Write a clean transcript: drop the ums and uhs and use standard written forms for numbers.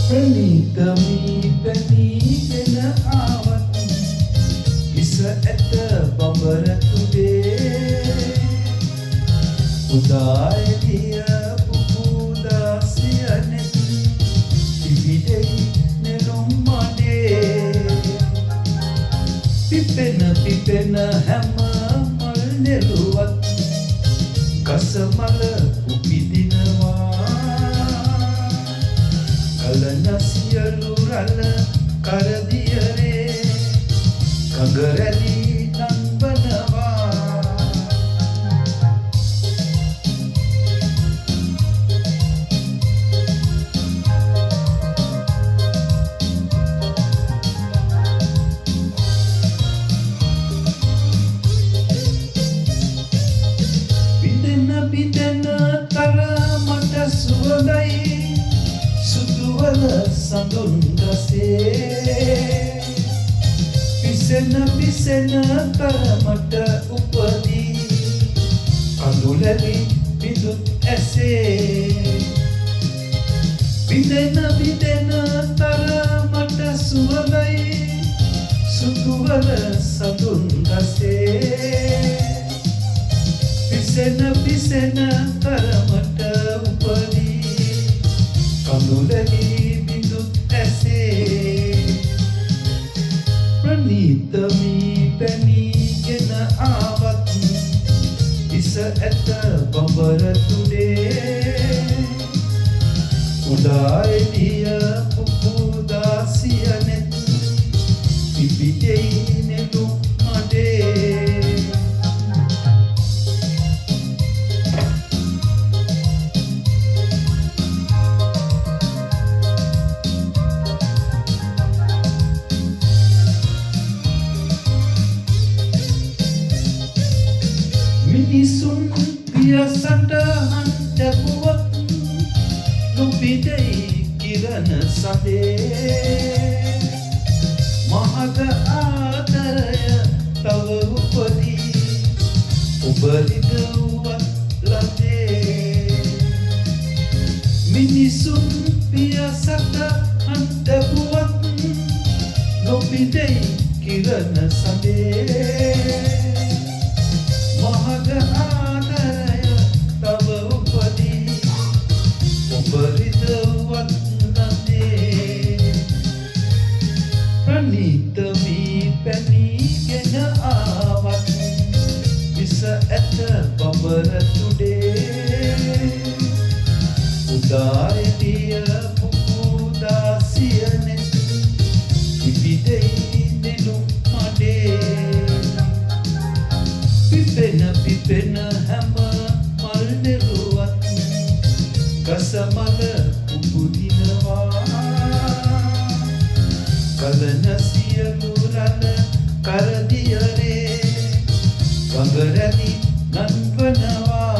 ප්‍රණීතමී පැනීගෙන ආවත් ඉස ඇත බඹර තුඩේ උදා එළිය පුපුදාසිය නෙත් තිබිදෙයි නෙළුම් මඩේ පිපෙන හැම මල් නෙළුවත් ගස මල උපිදිනවා කලන සියලු රළ කරදියරේ කඟ රැලි නන්වනවා බිඳෙන තරමට සුවඳයි සුදුවල සඳුන් ගසේ පිසෙන තරමට උපදී කඳුලැලි බිඳුත් ඇසේ බිඳෙන තරමට සුවඳයි සුදුවල සඳුන් ගසේ පිසෙන තරමට උපදී කඳුලැලි බිඳුත් ඇසේ ප්‍රණීතමී පැනීගෙන ආවත් ඉස ඇත බඹර තුඩේ උදා එළිය පුපුදාසිය නෙත් පිපිදෙයි නෙළුම් මඩේ මිනිසුන් පියසටහන් දැපුවත් නොපිදෙයි කිරණ සඳේ මහග ආදරය තව උපදී ඔබ රිදවුවත් ලදේ මිනිසුන් පියසටහන් දැපුවත් නොපිදෙයි කිරණ සඳේ මහග ආදරය තව උපදී ඔබ රිදවුවත් ලදේ ප්‍රණීතමී පැනීගෙන ආවත් ඉස ඇත බඹර තුඩේ උදා එළිය පුපුදාසිය නෙත් පිපිදෙයි නෙළුම් මඩේ පිපෙන හැම මල් නෙළුවත් ගස මල උපුදිනවා කලන සියලු රළ කරදියරේ කඟ රැලි නන්වනවා